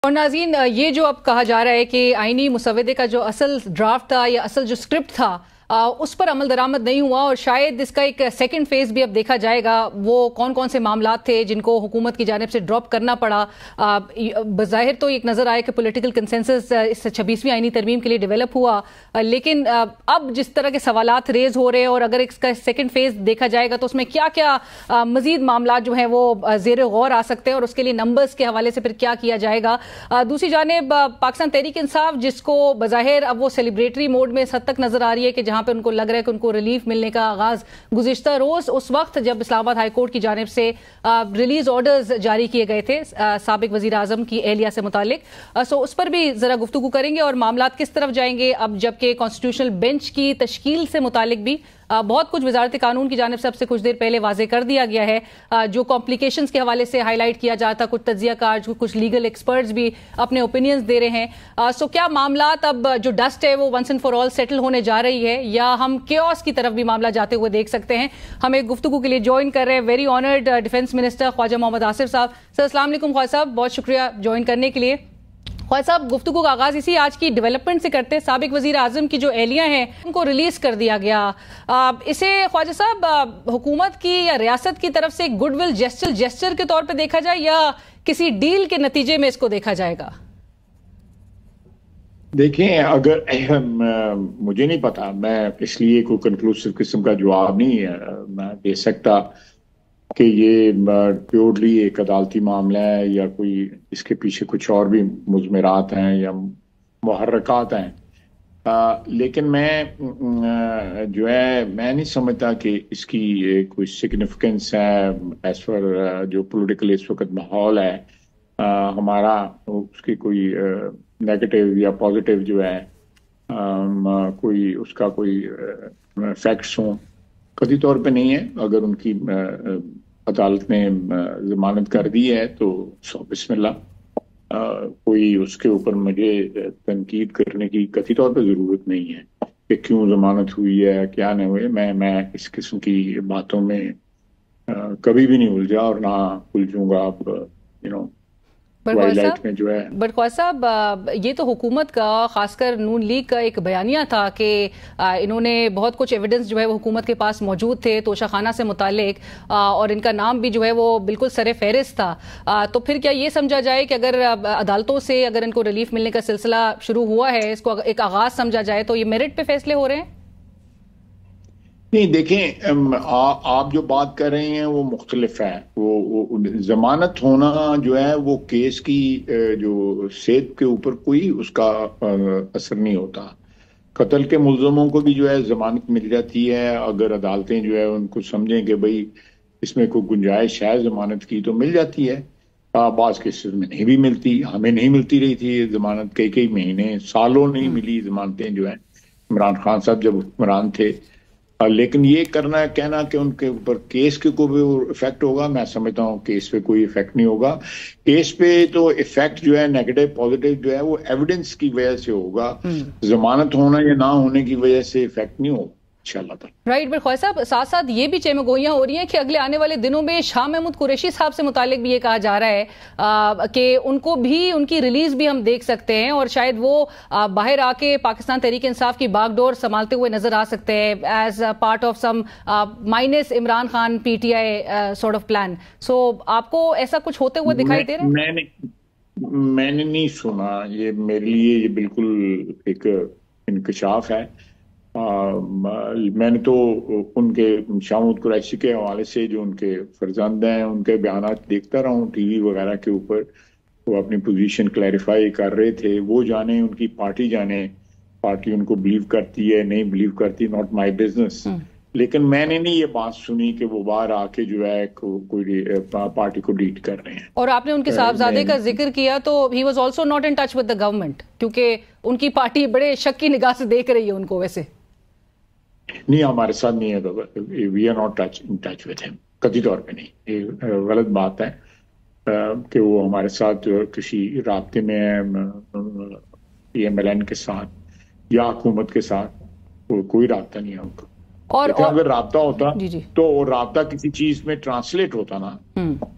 और नाज़रीन, ये जो अब कहा जा रहा है कि आईनी मुसव्वदे का जो असल ड्राफ्ट था या असल जो स्क्रिप्ट था उस पर अमल दरामद नहीं हुआ और शायद इसका एक सेकंड फेज भी अब देखा जाएगा। वो कौन कौन से मामला थे जिनको हुकूमत की जानिब से ड्रॉप करना पड़ा। बज़ाहिर तो एक नज़र आया कि पॉलिटिकल कंसेंसस इस 26वीं आईनी तरमीम के लिए डेवलप हुआ, लेकिन अब जिस तरह के सवालात रेज हो रहे हैं और अगर इसका सेकंड फेज देखा जाएगा तो उसमें क्या क्या मजीद मामला जो है वो ज़ेर गौर आ सकते हैं और उसके लिए नंबर्स के हवाले से फिर क्या किया जाएगा। दूसरी जानिब पाकिस्तान तहरीक इंसाफ, जिसको बज़ाहिर अब वो सेलिब्रेटरी मोड में इस हद तक नजर आ रही है कि जहां पे उनको लग रहा है कि उनको रिलीफ मिलने का आगाज गुज़िश्ता रोज उस वक्त जब इस्लामाबाद हाई कोर्ट की जानिब से रिलीज ऑर्डर्स जारी किए गए थे साबिक वजीर आजम की एहलिया से मुतालिक, सो उस पर भी जरा गुफ्तगू करेंगे और मामला किस तरफ जाएंगे अब जबकि कॉन्स्टिट्यूशनल बेंच की तश्कील से मुतालिक भी बहुत कुछ वजारत कानून की जानिब से अब से कुछ देर पहले वाजे कर दिया गया है। जो कॉम्प्लिकेशंस के हवाले से हाईलाइट किया जाता, कुछ तज्जिया कार, कुछ लीगल एक्सपर्ट्स भी अपने ओपिनियंस दे रहे हैं। सो क्या मामला अब जो डस्ट है वो once and for all settle होने जा रही है या हम केओस की तरफ भी मामला जाते हुए देख सकते हैं? हम एक गुफ्तगू के लिए ज्वाइन कर रहे हैं very honoured defence minister Khawaja Muhammad Asif साहब। सर अस्सलाम वालेकुम ख्वाजा साहब, बहुत शुक्रिया ज्वाइन करने के लिए। ख्वाजा साहब, गुफ्तगू का आगाज इसी आज की डेवलपमेंट से करते हैं। साबिक वजीर आजम की जो एहलियां हैं उनको रिलीज कर दिया गया। इसे ख्वाजा साहब हुकूमत की या रियासत की तरफ से गुडविल जेस्चर के तौर पे देखा जाए या किसी डील के नतीजे में इसको देखा जाएगा? देखें, अगर मुझे नहीं पता, मैं इसलिए कोई कंक्लूसिव किस्म का जवाब नहीं मैं दे सकता कि ये प्योरली एक अदालती मामला है या कोई इसके पीछे कुछ और भी मुज़मिरात हैं या मुहर्रकात हैं। लेकिन मैं जो है मैं नहीं समझता कि इसकी कोई सिग्निफिकेंस है एज पर जो पॉलिटिकल इस वक्त माहौल है हमारा, उसकी कोई नेगेटिव या पॉजिटिव जो है कोई उसका कोई फैक्ट्स हों, कभी तौर पे नहीं है। अगर उनकी अदालत ने जमानत कर दी है तो बिस्मिल्लाह, कोई उसके ऊपर मुझे तनकीद करने की कभी तौर पे ज़रूरत नहीं है कि क्यों जमानत हुई है क्या नहीं हुई। मैं इस किस्म की बातों में कभी भी नहीं उलझा और ना उलझूंगा। अब में जो है बट ख्वाजा साहब, ये तो हुकूमत का, खासकर नून लीग का एक बयानिया था कि इन्होंने बहुत कुछ एविडेंस जो है वो हुकूमत के पास मौजूद थे तोशाखाना से मुतालिक और इनका नाम भी जो है वो बिल्कुल सरे फहरिस्त था। तो फिर क्या ये समझा जाए कि अगर अदालतों से अगर इनको रिलीफ मिलने का सिलसिला शुरू हुआ है, इसको एक आगाज समझा जाए, तो ये मेरिट पे फैसले हो रहे हैं? नहीं, देखें, आप जो बात कर रहे हैं वो मुख्तलिफ है। वो जमानत होना जो है वो केस की जो सेहत के ऊपर कोई उसका असर नहीं होता। कत्ल के मुल्ज़मों को भी जो है जमानत मिल जाती है अगर अदालतें जो है उनको समझें कि भाई इसमें कोई गुंजाइश है जमानत की तो मिल जाती है। बाज़ केसेस में नहीं भी मिलती, हमें नहीं मिलती रही थी जमानत, कई कई महीने सालों नहीं मिली जमानतें जो है इमरान खान साहब जब हुक्मरान थे। लेकिन ये करना कहना कि उनके ऊपर केस के को भी इफेक्ट होगा, मैं समझता हूँ केस पे कोई इफेक्ट नहीं होगा। केस पे तो इफेक्ट जो है नेगेटिव पॉजिटिव जो है वो एविडेंस की वजह से होगा, जमानत होना या ना होने की वजह से इफेक्ट नहीं होगा इंशाल्लाह। राइट, बट ख्वाजा साहब, साथ साथ ये भी चेमगोइयां हो रही हैं कि अगले आने वाले दिनों में शाह महमूद कुरैशी साहब से मुतालिक भी ये कहा जा रहा है कि उनको भी, उनकी रिलीज भी हम देख सकते हैं और शायद वो बाहर आके पाकिस्तान तहरीक इंसाफ की बागडोर संभालते हुए नजर आ सकते हैं as part of some minus Imran Khan PTI sort of plan. So आपको ऐसा कुछ होते हुए दिखाई दे रहा है? मैंने नहीं सुना, ये मेरे लिए ये बिल्कुल एक इंकशाफ है। मैंने तो उनके शाह महमूद कुरैशी के हवाले से जो उनके फर्जंद हैं उनके बयानात देखता रहा हूँ टीवी वगैरह के ऊपर। वो अपनी पोजीशन क्लैरिफाई कर रहे थे, वो जाने, उनकी पार्टी जाने, पार्टी उनको बिलीव करती है नहीं बिलीव करती, नॉट माय बिजनेस। लेकिन मैंने नहीं ये बात सुनी कि वो बाहर आके जो है कोई पार्टी को लीड कर रहे हैं। और आपने उनके साहबजादे का जिक्र किया तो he was also not in touch with the government, क्योंकि उनकी पार्टी बड़े शक की निगाह से देख रही है उनको। वैसे नहीं, हमारे साथ नहीं है, we are not in touch with him, कभी तौर पे नहीं। ये गलत बात है कि वो हमारे साथ किसी राब्ते में है MLN के साथ या हुकूमत के साथ कोई राब्ता नहीं है उनका। और अगर राब्ता होता जी जी तो राब्ता किसी चीज में ट्रांसलेट होता ना,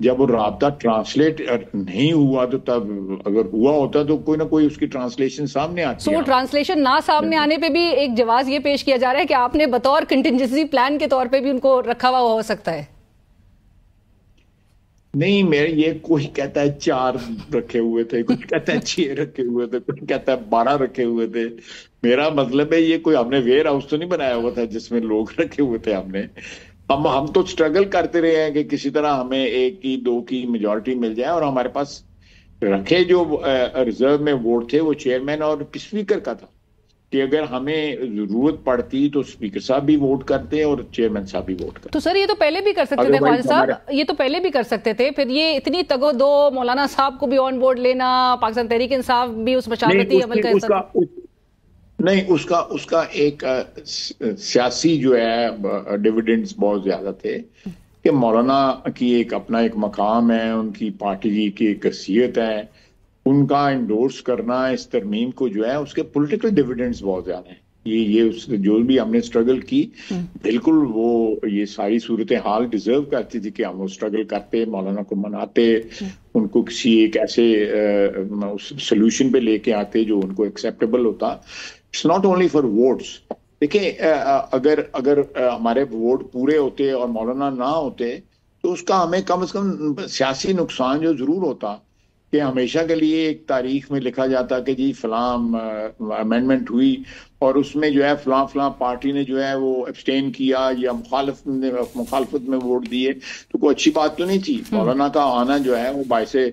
जब वो राब्ता ट्रांसलेट नहीं हुआ तो तब अगर हुआ होता तो कोई ना कोई उसकी ट्रांसलेशन सामने आती है। सो ट्रांसलेशन ना सामने आने पे भी एक जवाब ये पेश किया जा रहा है कि आपने बतौर कंटिजेंसी प्लान के तौर पे भी उनको रखा हुआ हो सकता है। नहीं, मेरे ये कोई कहता है 4 रखे हुए थे, कोई कहता है 6 रखे हुए थे, कोई कहता है 12 रखे हुए थे। मेरा मतलब है ये कोई हमने वेयर हाउस तो नहीं बनाया हुआ था जिसमें लोग रखे हुए थे। हम तो स्ट्रगल करते रहे हैं कि किसी तरह हमें 1 की 2 की मेजोरिटी मिल जाए और हमारे पास रखे जो रिजर्व में वोट थे वो चेयरमैन और स्पीकर का था कि अगर हमें जरूरत पड़ती तो स्पीकर साहब भी वोट करते और चेयरमैन साहब भी वोट करते। तो सर ये तो पहले भी कर सकते थे ख्वाजा साहब, ये तो पहले भी कर सकते थे। फिर ये इतनी तगो दो, मौलाना साहब को भी ऑन बोर्ड लेना, पाकिस्तान तहरीक इंसाफ भी उस मशावरती अमल का हिस्सा नहीं, उसका एक सियासी जो है डिविडेंड्स बहुत ज्यादा थे कि मौलाना की एक अपना एक मकाम है, उनकी पार्टी की एक हैसियत है, उनका इंडोर्स करना इस तरमीम को जो है उसके पॉलिटिकल डिविडेंड्स बहुत ज्यादा हैं। ये जो भी हमने स्ट्रगल की, बिल्कुल वो ये सारी सूरत हाल डिजर्व करती थी कि हम वो स्ट्रगल करते, मौलाना को मनाते, उनको किसी एक ऐसे सोल्यूशन पे लेके आते जो उनको एक्सेप्टेबल होता। It's not only for votes. देखिए, अगर हमारे वोट पूरे होते और मौलाना ना होते तो उसका हमें कम से कम सियासी नुकसान जो जरूर होता कि हमेशा के लिए एक तारीख में लिखा जाता कि जी फलां अमेंडमेंट हुई और उसमें जो है फलां पार्टी ने जो है वो एब्सटेन किया या मुखालफत में वोट दिए, तो कोई अच्छी बात तो नहीं थी। मौलाना का आना जो है वो बायसे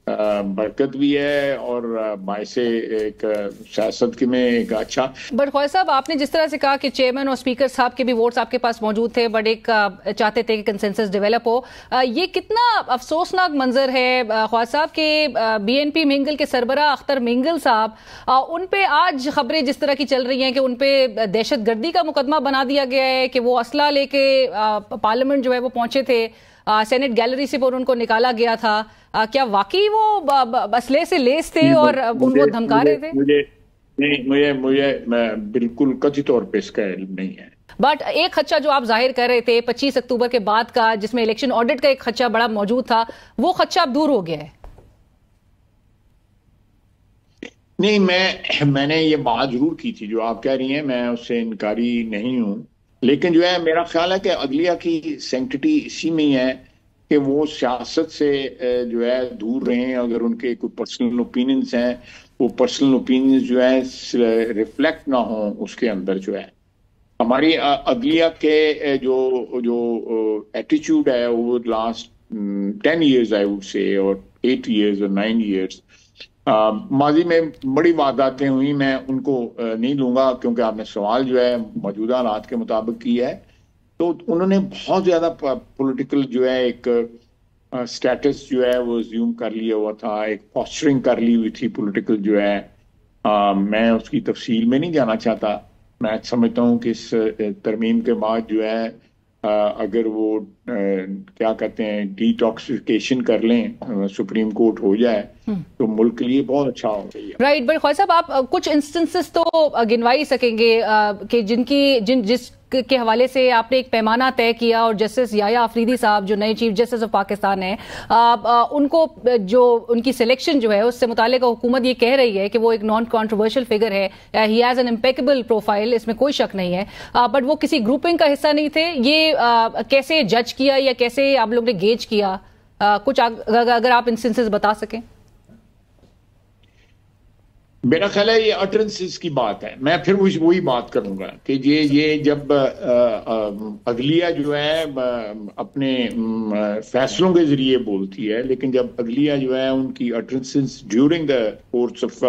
बरकत भी है और बायसे एक सियासत में एक अच्छा। बट ख्वाजा साहब, आपने जिस तरह से कहा कि चेयरमैन और स्पीकर साहब के भी वोट्स आपके पास मौजूद थे, बट एक चाहते थे कि कंसेंसस डेवलप हो, ये कितना अफसोसनाक मंजर है ख्वाजा साहब के BNP मिंगल के सरबराह अख्तर मिंगल साहब, उन पे आज खबरें जिस तरह की चल रही हैं कि उन पे दहशतगर्दी का मुकदमा बना दिया गया है कि वो असला लेके पार्लियामेंट जो है वो पहुंचे थे, सेनेट गैलरी से उनको निकाला गया था। क्या वाकई वो असले से लेस थे और उनको धमका रहे थे? मुझे बिल्कुल कथित तौर पे इसका इल्म नहीं है। बट एक खदशा जो आप जाहिर कर रहे थे 25 अक्टूबर के बाद का, जिसमें इलेक्शन ऑडिट का एक खदशा बड़ा मौजूद था, वो खदशा अब दूर हो गया है? नहीं, मैंने ये बात जरूर की थी जो आप कह रही हैं, मैं उससे इनकारी नहीं हूं, लेकिन जो है मेरा ख्याल है कि अदलिया की सैंक्टिटी इसी में ही है कि वो सियासत से जो है दूर रहें। अगर उनके कोई पर्सनल ओपिनियंस हैं, वो पर्सनल ओपिनियंस जो है रिफ्लेक्ट ना हो उसके अंदर। जो है हमारी अदलिया के जो एटीट्यूड है वो last 10 years I would say, और 8 years और 9 years माजी में बड़ी वारदातें हुई। मैं उनको नहीं लूंगा क्योंकि आपने सवाल जो है मौजूदा हालात के मुताबिक किया है। तो उन्होंने बहुत ज्यादा पॉलिटिकल जो है एक स्टेटस जो है वो ज्यूम कर लिया हुआ था, एक पॉस्चरिंग कर ली हुई थी पॉलिटिकल जो है। मैं उसकी तफसील में नहीं जाना चाहता। मैं समझता हूँ कि इस तरमीम के बाद जो है अगर वो क्या कहते हैं डिटॉक्सिफिकेशन कर लें, सुप्रीम कोर्ट हो जाए तो मुल्क के लिए बहुत अच्छा हो गई है। राइट, बट ख्वाजा साहब आप कुछ इंस्टेंसेस तो गिनवा ही सकेंगे कि जिस के हवाले से आपने एक पैमाना तय किया और जस्टिस याया अफरीदी साहब जो नए चीफ जस्टिस ऑफ पाकिस्तान हैं, उनको जो उनकी सिलेक्शन जो है उससे मुतालिक हुकूमत ये कह रही है कि वो एक नॉन कॉन्ट्रोवर्शियल फिगर है, he has an impeccable profile, इसमें कोई शक नहीं है, बट वो किसी ग्रुपिंग का हिस्सा नहीं थे। ये कैसे जज किया या कैसे आप लोग ने गेज किया? कुछ अगर आप इंस्टेंसेस बता सकें। मेरा ख्याल है ये अटरेंसेस की बात है। मैं फिर वही बात करूंगा कि ये जब अदलिया जो है अपने फैसलों के जरिए बोलती है, लेकिन जब अदलिया जो है उनकी utterances during the course of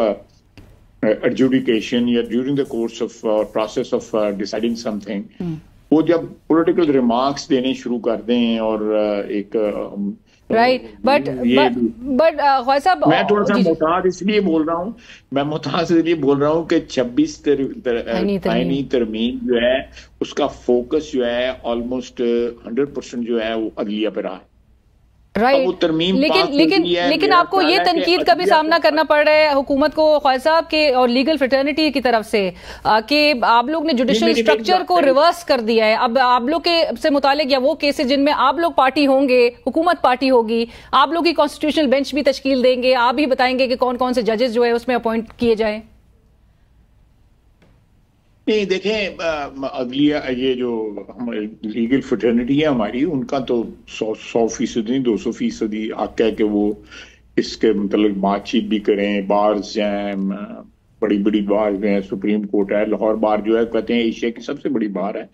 adjudication या during the course of process of deciding something, वो जब पॉलिटिकल रिमार्क्स देने शुरू कर दें और एक राइट, बट ख्वाजा साहब मैं थोड़ा सा मुताद इसलिए बोल रहा हूँ, कि 26 आईनी तरमीम जो है उसका फोकस जो है ऑलमोस्ट 100% जो है वो अदलिया पे रहा है। राइट, लेकिन आपको ये तनकीद का भी सामना करना पड़ रहा है हुकूमत को ख्वाजा साहब के और लीगल फ्रेटर्निटी की तरफ से कि आप लोग ने जुडिशल स्ट्रक्चर को रिवर्स कर दिया है। अब आप लोग के से मुतालिक या वो केसेस जिनमें आप लोग पार्टी होंगे, हुकूमत पार्टी होगी, आप लोग की कॉन्स्टिट्यूशनल बेंच भी तश्कील देंगे, आप ही बताएंगे कि कौन कौन से जजेस जो है उसमें अपॉइंट किए जाए। नहीं देखें, अगली ये जो हमारी लीगल फ्रेटर्निटी है हमारी, उनका तो 100% नहीं 200% हक है कि वो इसके मतलब बातचीत भी करें। बार्स हैं, बड़ी बड़ी बार हैं, सुप्रीम कोर्ट है, लाहौर बार जो है कहते हैं एशिया की सबसे बड़ी बार है।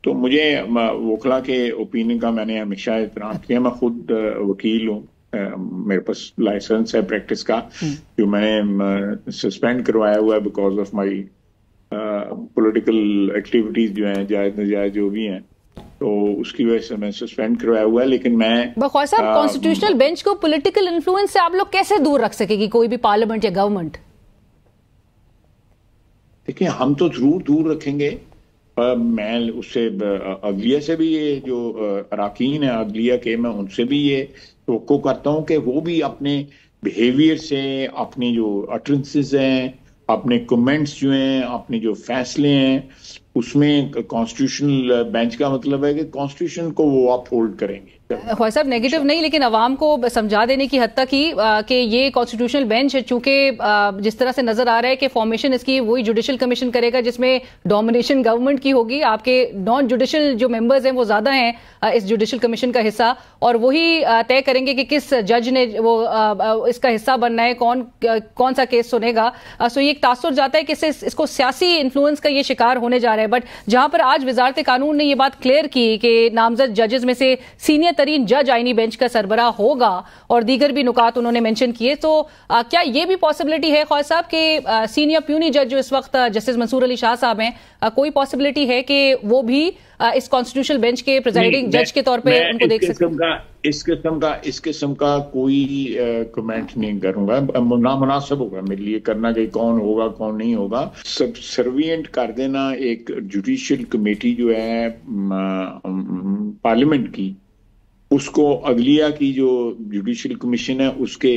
तो मुझे वकला के ओपिनियन का मैंने हमेशा एहतराम किया। मैं खुद वकील हूँ, मेरे पास लाइसेंस है प्रैक्टिस का, जो मैंने सस्पेंड करवाया हुआ है because of my political activities जो हैं, जायज नजायज जो भी हैं, तो उसकी वजह से मैं सस्पेंड करवाया हुआ है। लेकिन मैं ख्वाजा साहब, कॉन्स्टिट्यूशनल बेंच को पॉलिटिकल इन्फ्लुएंस से आप लोग कैसे दूर रख सकेगी कोई भी पार्लियामेंट या गवर्नमेंट? देखिए, हम तो जरूर दूर रखेंगे। मैं उससे अदलिया से भी ये जो अराकीन है अदलिया के, मैं उनसे भी ये तवक्को करता हूँ कि वो भी अपने बिहेवियर से, अपनी जो अटरेंसेस हैं, अपने कमेंट्स जो हैं, अपने जो फैसले हैं, उसमें कॉन्स्टिट्यूशनल बेंच का मतलब है कि कॉन्स्टिट्यूशन को वो अपहोल्ड करेंगे। ख्वाजा साहब, नेगेटिव नहीं, लेकिन अवाम को समझा देने की हद तक ही कि ये कॉन्स्टिट्यूशनल बेंच चूंकि जिस तरह से नजर आ रहा है कि फॉर्मेशन इसकी वही जुडिशल कमीशन करेगा जिसमें डोमिनेशन गवर्नमेंट की होगी, आपके नॉन जुडिशल जो मेंबर्स हैं वो ज्यादा हैं इस जुडिशल कमीशन का हिस्सा, और वही तय करेंगे कि किस जज ने वो इसका हिस्सा बनना है, कौन सा केस सुनेगा। सो ये एक तासुर जाता है कि इसको सियासी इन्फ्लुएंस का ये शिकार होने जा रहा है। बट जहां पर आज वजारत कानून ने ये बात क्लियर की कि नामजद जजेस में से सीनियर तरीन जज आईनी बेंच का सरबराह होगा और दीगर भी नुकात उन्होंने मेंशन किए, तो क्या ये भी पॉसिबिलिटी है ख्वाजा साहब कि सीनियर प्यूनी जज जो इस वक्त जस्टिस मंसूर अली शाह साहब हैं, कोई पॉसिबिलिटी है कि वो भी इस कॉन्स्टिट्यूशनल बेंच के प्रिजाइडिंग जज के तौर पे उनको देख सकते हैं? इस किस्म का कोई कमेंट नहीं करूंगा, नामुनासिब होगा मेरे लिए करना कि कौन होगा कौन नहीं होगा। सब सर्विएंट कर देना एक जुडिशियल कमेटी जो है पार्लियामेंट की, उसको अदलिया की जो जुडिशियल कमीशन है उसके,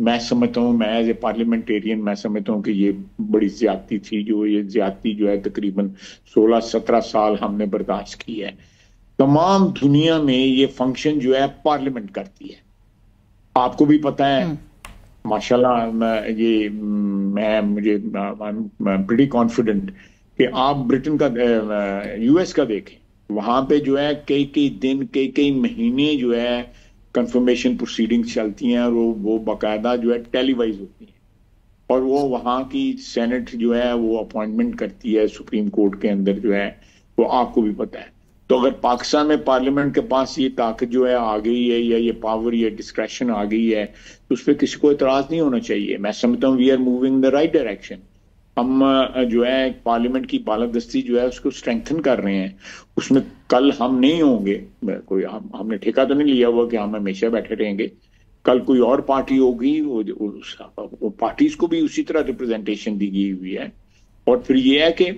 मैं समझता हूँ, मैं एज ए पार्लियामेंटेरियन मैं समझता हूँ कि ये बड़ी ज्यादती थी। जो ये ज्यादती जो है तकरीबन 16-17 साल हमने बर्दाश्त की है। तमाम दुनिया में ये फंक्शन जो है पार्लियामेंट करती है, आपको भी पता है माशाल्लाह। मुझे प्रीटी कॉन्फिडेंट कि आप ब्रिटेन का यूएस का देखें, वहां पे जो है कई दिन कई महीने जो है कंफर्मेशन प्रोसीडिंग चलती हैं, और वो बाकायदा जो है टेलीवाइज होती हैं, और वो वहाँ की सेनेट जो है वो अपॉइंटमेंट करती है सुप्रीम कोर्ट के अंदर जो है, वो आपको भी पता है। तो अगर पाकिस्तान में पार्लियामेंट के पास ये ताकत जो है आ गई है, या ये पावर या डिस्क्रेशन आ गई है, तो उस पर किसी को एतराज नहीं होना चाहिए। मैं समझता हूँ we are moving the right direction. हम जो है पार्लियामेंट की बालादस्ती जो है उसको स्ट्रेंथन कर रहे हैं। उसमें कल हम नहीं होंगे, कोई हमने ठेका तो नहीं लिया हुआ कि हम हमेशा बैठे रहेंगे। कल कोई और पार्टी होगी, वो पार्टीज को भी उसी तरह रिप्रेजेंटेशन दी गई हुई है। और फिर ये है कि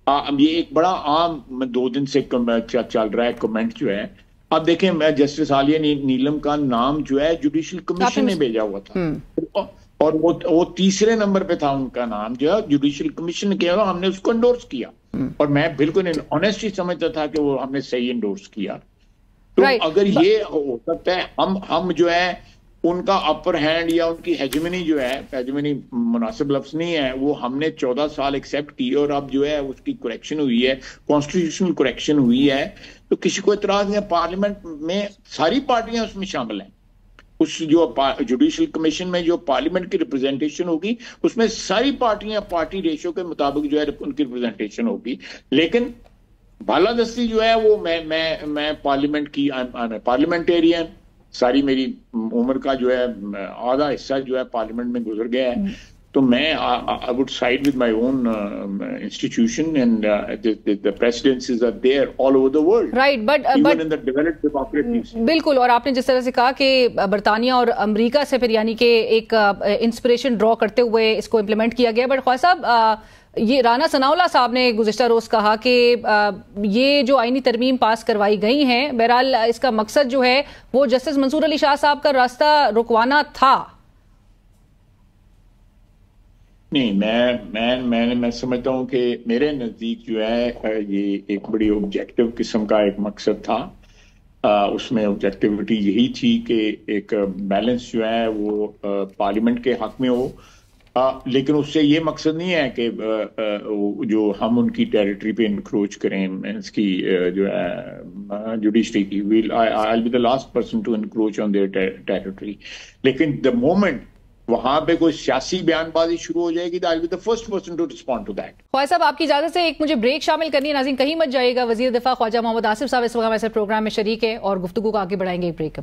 अब ये एक बड़ा आम 2 दिन से चल रहा है कमेंट जो है। अब देखें, मैं जस्टिस आलिया नीलम का नाम जो है जुडिशियल कमीशन ने भेजा हुआ था, और वो तीसरे नंबर पे था उनका नाम जो है जुडिशियल कमीशन ने किया, हमने उसको एंडोर्स किया, और मैं बिल्कुल ऑनेस्टली समझता था कि वो हमने सही एंडोर्स किया। तो अगर ये हो सकता है हम जो है उनका अपर हैंड या उनकी हेजमनी जो है, हेजमनी मुनासिब लफ्ज नहीं है, वो हमने 14 साल एक्सेप्ट की, और अब जो है उसकी करेक्शन हुई है, कॉन्स्टिट्यूशनल करेक्शन हुई है, तो किसी को एतराज नहीं है। पार्लियामेंट में सारी पार्टियां उसमें शामिल हैं। उस जो जुडिशियल कमीशन में जो पार्लियामेंट की रिप्रेजेंटेशन होगी, उसमें सारी पार्टियां पार्टी रेशो के मुताबिक जो है उनकी रिप्रेजेंटेशन होगी। लेकिन बालादस्ती जो है वो मैं पार्लियामेंट की, पार्लियामेंटेरियन, सारी मेरी उम्र का जो है आधा हिस्सा जो है पार्लियामेंट में गुजर गया है, तो मैं I would side with my own institution, and the presidencies are there all over the world, right, but even in the developed democracies. बिल्कुल, और आपने जिस तरह से कहा कि बरतानिया और अमेरिका से फिर यानी कि एक इंस्पिरेशन ड्रॉ करते हुए इसको इम्प्लीमेंट किया गया। बट ख्वाजा साहब, ये राना सनाउल्लाह साहब ने गुज़िश्ता रोज कहा कि ये जो आईनी तरमीम पास करवाई गई हैं, बहरहाल इसका मकसद जो है वो जस्टिस मंसूर अली शाह साहब का रास्ता रुकवाना था। नहीं, मैं समझता हूँ कि मेरे नज़दीक जो है ये एक बड़ी ऑब्जेक्टिव किस्म का एक मकसद था। उसमें ऑब्जेक्टिविटी यही थी कि एक बैलेंस जो है वो पार्लियामेंट के हक में हो, लेकिन उससे ये मकसद नहीं है कि जो हम उनकी टेरिटरी पे इंक्रोच करें, इसकी जो है जुडिशरी की। I will be the last person to encroach on their territory. लेकिन द मोमेंट वहां पे कोई सियासी बयानबाजी शुरू हो जाएगी, I will be the first person to respond to that. Khawaja साहब, आपकी इजाजत से एक मुझे ब्रेक शामिल करनी है। नाज़रीन कहीं मत जाइएगा। वजीर दिफा ख्वाजा मोहम्मद आसिफ साहब इस वक्त हमारे प्रोग्राम में शरीक है और गुफ्तगू को आगे बढ़ाएंगे एक ब्रेक।